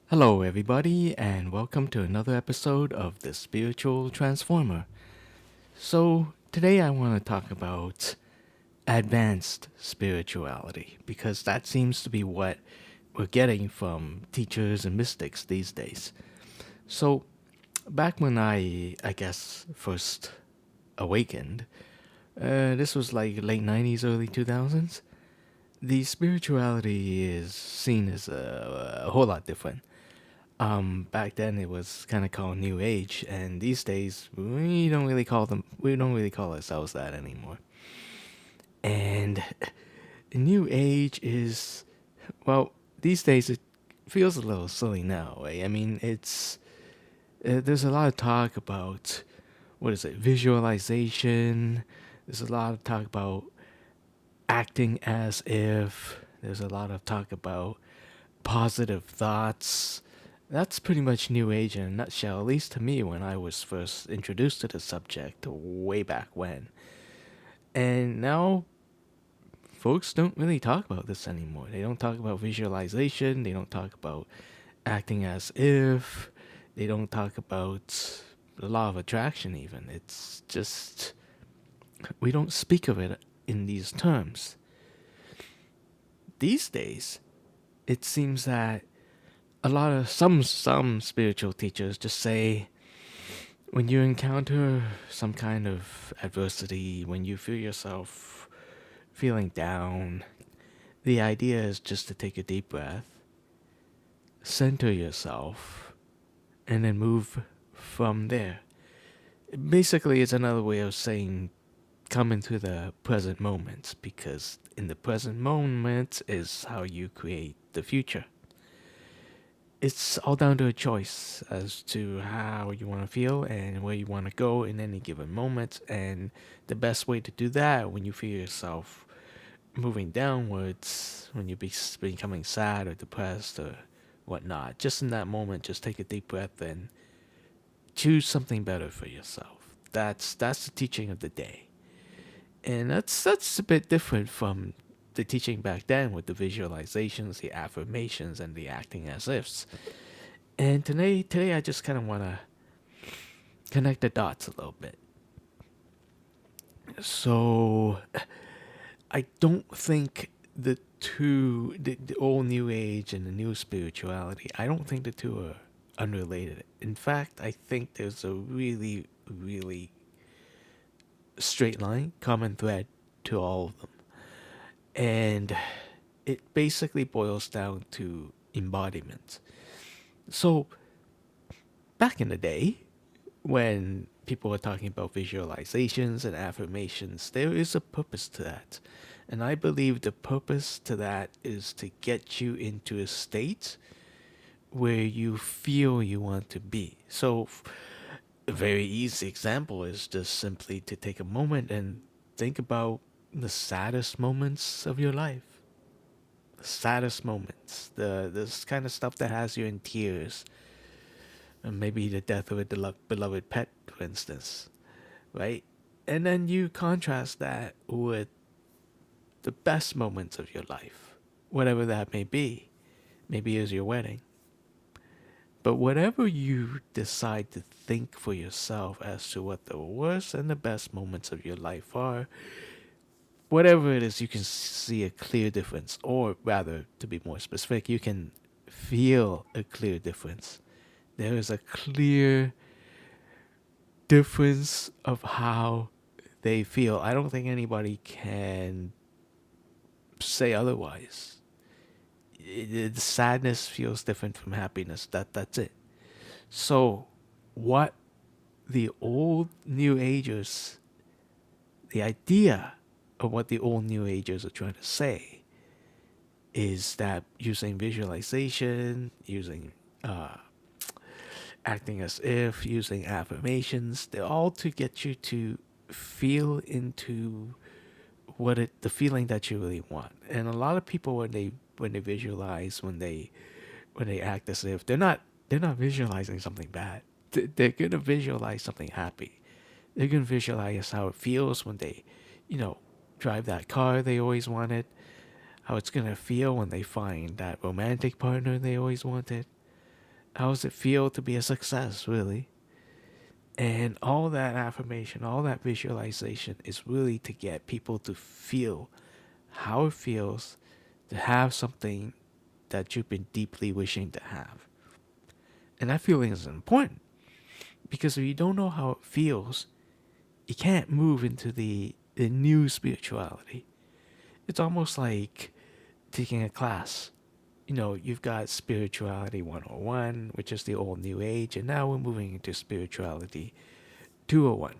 Hello, everybody, and welcome to another episode of The Spiritual Transformer. So, today I want to talk about advanced spirituality because that seems to be what we're getting from teachers and mystics these days. So, back when I guess, first awakened, this was like late 90s, early 2000s, the spirituality is seen as a whole lot different. Back then it was kind of called New Age, and these days we don't really call ourselves that anymore. And New Age is, well, these days it feels a little silly now. Right? I mean, there's a lot of talk about what is it, visualization. There's a lot of talk about acting as if. There's a lot of talk about positive thoughts. That's pretty much New Age in a nutshell, at least to me when I was first introduced to the subject way back when. And now, folks don't really talk about this anymore. They don't talk about visualization, they don't talk about acting as if, they don't talk about the law of attraction, even. It's just, we don't speak of it in these terms. These days, it seems that a lot of some spiritual teachers just say when you encounter some kind of adversity, when you feel yourself feeling down, the idea is just to take a deep breath, center yourself, and then move from there. Basically, it's another way of saying come into the present moment, because in the present moment is how you create the future. It's all down to a choice as to how you want to feel and where you want to go in any given moment. And the best way to do that when you feel yourself moving downwards, when you're becoming sad or depressed or whatnot, just in that moment, just take a deep breath and choose something better for yourself. That's the teaching of the day, and that's a bit different from the teaching back then with the visualizations, the affirmations, and the acting as ifs. And today I just kind of want to connect the dots a little bit. So I don't think the old New Age and the new spirituality, I don't think the two are unrelated. In fact, I think there's a really straight line, common thread to all of them. And it basically boils down to embodiment. So back in the day, when people are talking about visualizations and affirmations, there is a purpose to that. And I believe the purpose to that is to get you into a state where you feel you want to be. So, a very easy example is just simply to take a moment and think about the saddest moments of your life. The saddest moments. This kind of stuff that has you in tears, maybe the death of a beloved pet, for instance, right? And then you contrast that with the best moments of your life, whatever that may be. Maybe it's your wedding. But whatever you decide to think for yourself as to what the worst and the best moments of your life are, whatever it is, you can see a clear difference. Or rather, to be more specific, you can feel a clear difference. There is a clear difference of how they feel. I don't think anybody can say otherwise. The sadness feels different from happiness. That's it. So, what the old New Agers, the idea of what the old New Agers are trying to say, is that using visualization, using acting as if, using affirmations, they're all to get you to feel into the feeling that you really want. And a lot of people when they visualize, when they act as if they're not visualizing something bad. They're gonna visualize something happy. They're gonna visualize how it feels when they, you know, drive that car they always wanted. How it's gonna feel when they find that romantic partner they always wanted. How does it feel to be a success, really? And all that affirmation, all that visualization is really to get people to feel how it feels to have something that you've been deeply wishing to have. And that feeling is important because if you don't know how it feels, you can't move into the new spirituality. It's almost like taking a class. You know, you've got Spirituality 101, which is the old New Age, and now we're moving into Spirituality 201.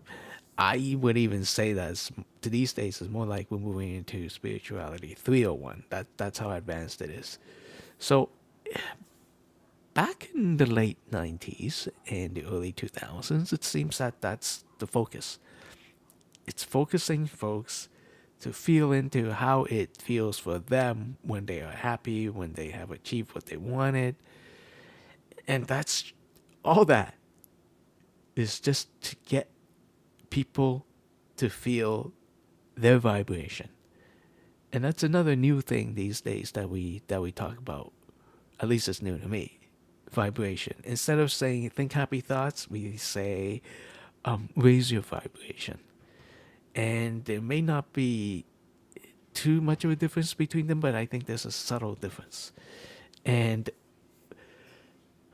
I would even say that to these days it's more like we're moving into Spirituality 301. That's how advanced it is. So back in the late 90s and the early 2000s, it seems that that's the focus. It's focusing folks to feel into how it feels for them when they are happy, when they have achieved what they wanted. And that's all that is, just to get people to feel their vibration. And that's another new thing these days that we talk about. At least it's new to me. Vibration. Instead of saying think happy thoughts, we say raise your vibration. And there may not be too much of a difference between them, but I think there's a subtle difference. And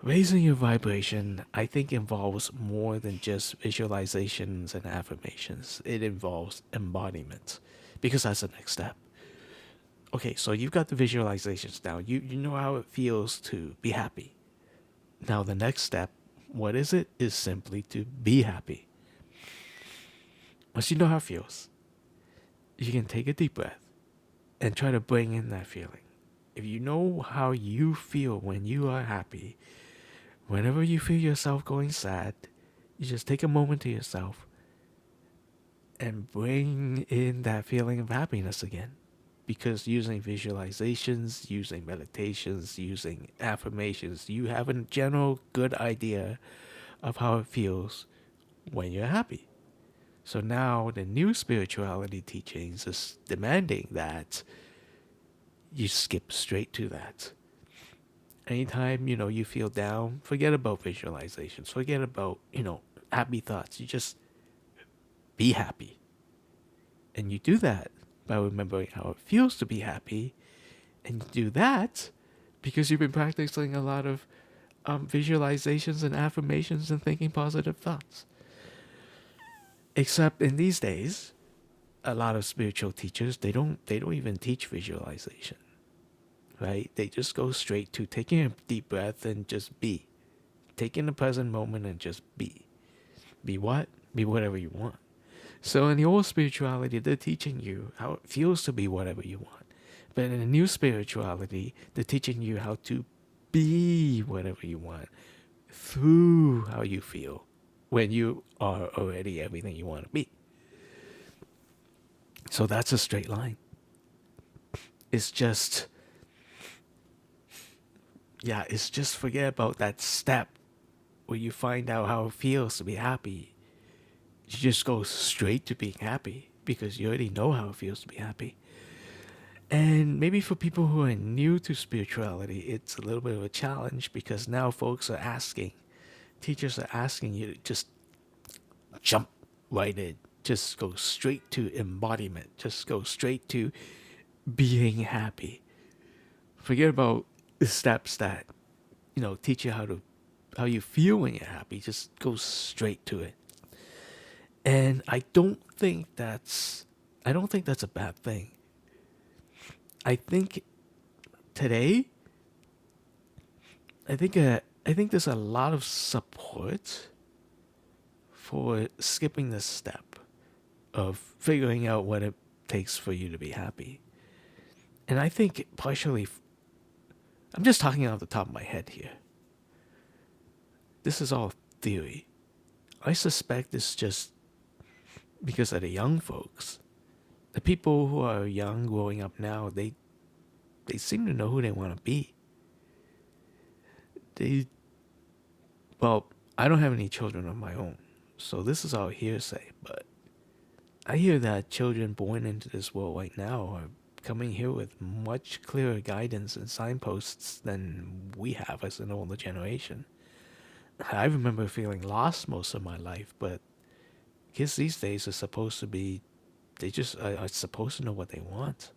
raising your vibration, I think, involves more than just visualizations and affirmations. It involves embodiment, because that's the next step. Okay, so you've got the visualizations down. You know how it feels to be happy. Now the next step, what is it? Is simply to be happy. Once you know how it feels, you can take a deep breath and try to bring in that feeling. If you know how you feel when you are happy, whenever you feel yourself going sad, you just take a moment to yourself and bring in that feeling of happiness again. Because using visualizations, using meditations, using affirmations, you have a general good idea of how it feels when you're happy. So now the new spirituality teachings is demanding that you skip straight to that. Anytime, you feel down, forget about visualizations, forget about, happy thoughts. You just be happy. And you do that by remembering how it feels to be happy. And you do that because you've been practicing a lot of visualizations and affirmations and thinking positive thoughts. Except in these days, a lot of spiritual teachers, they don't even teach visualization, right? They just go straight to taking a deep breath and just be. Take in the present moment and just be. Be what? Be whatever you want. So in the old spirituality, they're teaching you how it feels to be whatever you want. But in the new spirituality, they're teaching you how to be whatever you want through how you feel when you are already everything you want to be. So that's a straight line. It's just, it's just forget about that step where you find out how it feels to be happy. You just go straight to being happy because you already know how it feels to be happy. And maybe for people who are new to spirituality, it's a little bit of a challenge because now teachers are asking you to just jump right in. Just go straight to embodiment. Just go straight to being happy. Forget about the steps that, teach you how you feel when you're happy. Just go straight to it. And I don't think that's a bad thing. I think today, I think there's a lot of support for skipping this step of figuring out what it takes for you to be happy. And I think partially, I'm just talking off the top of my head here. This is all theory. I suspect it's just because of the young folks. The people who are young growing up now, they seem to know who they want to be. Well, I don't have any children of my own, so this is all hearsay, but I hear that children born into this world right now are coming here with much clearer guidance and signposts than we have as an older generation. I remember feeling lost most of my life, but kids these days are supposed to be, they just are supposed to know what they want.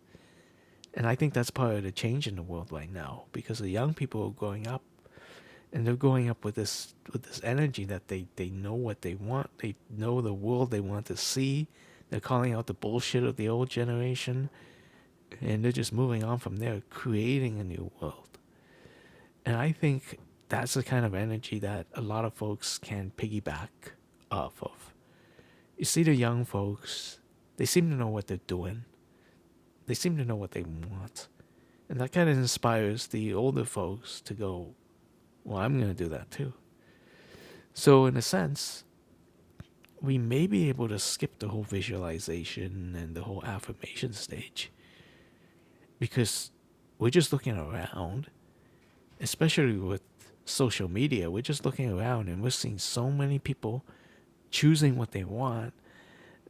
And I think that's part of the change in the world right now, because the young people are growing up, and they're growing up with this energy that they know what they want. They know the world they want to see. They're calling out the bullshit of the old generation, and they're just moving on from there, creating a new world. And I think that's the kind of energy that a lot of folks can piggyback off of. You see, the young folks, they seem to know what they're doing. They seem to know what they want. And that kind of inspires the older folks to go, well, I'm going to do that too. So, in a sense, we may be able to skip the whole visualization and the whole affirmation stage because we're just looking around, especially with social media. We're just looking around and we're seeing so many people choosing what they want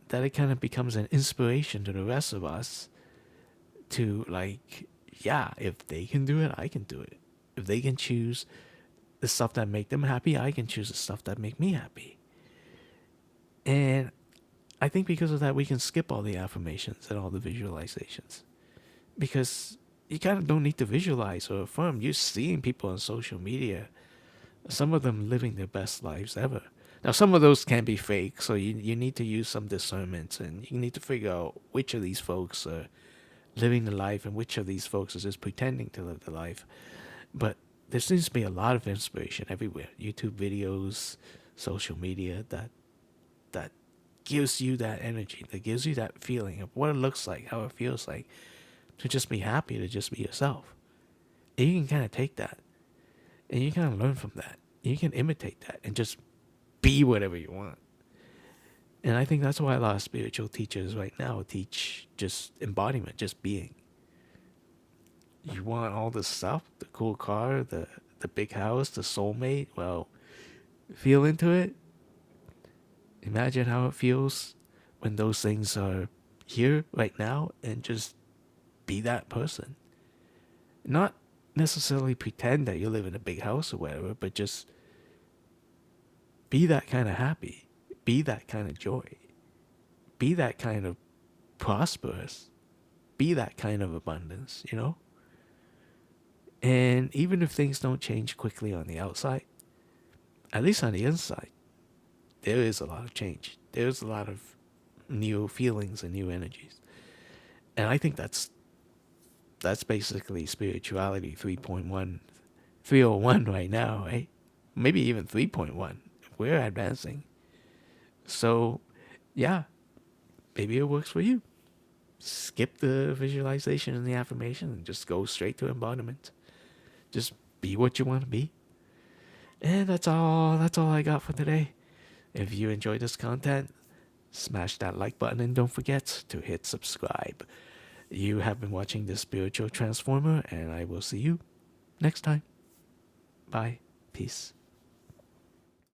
that it kind of becomes an inspiration to the rest of us to, like, yeah, if they can do it, I can do it. If they can choose the stuff that make them happy, I can choose the stuff that make me happy. And I think because of that, we can skip all the affirmations and all the visualizations, because you kind of don't need to visualize or affirm. You're seeing people on social media, some of them living their best lives ever. Now, some of those can be fake, so you need to use some discernment, and you need to figure out which of these folks are living the life and which of these folks are just pretending to live the life. But there seems to be a lot of inspiration everywhere. YouTube videos, social media, that gives you that energy, that gives you that feeling of what it looks like, how it feels like to just be happy, to just be yourself. And you can kind of take that and you kind of learn from that. You can imitate that and just be whatever you want. And I think that's why a lot of spiritual teachers right now teach just embodiment, just being. You want all this stuff, the cool car, the big house, the soulmate. Well, feel into it. Imagine how it feels when those things are here right now, and just be that person. Not necessarily pretend that you live in a big house or whatever, but just be that kind of happy. Be that kind of joy. Be that kind of prosperous. Be that kind of abundance, you know? And even if things don't change quickly on the outside, at least on the inside, there is a lot of change. There's a lot of new feelings and new energies. And I think that's basically spirituality 3.1, 301 right now, right? Maybe even 3.1. We're advancing. So, yeah, maybe it works for you. Skip the visualization and the affirmation and just go straight to embodiment. Just be what you want to be. And that's all I got for today. If you enjoyed this content, smash that like button and don't forget to hit subscribe. You have been watching The Spiritual Transformer, and I will see you next time. Bye. Peace.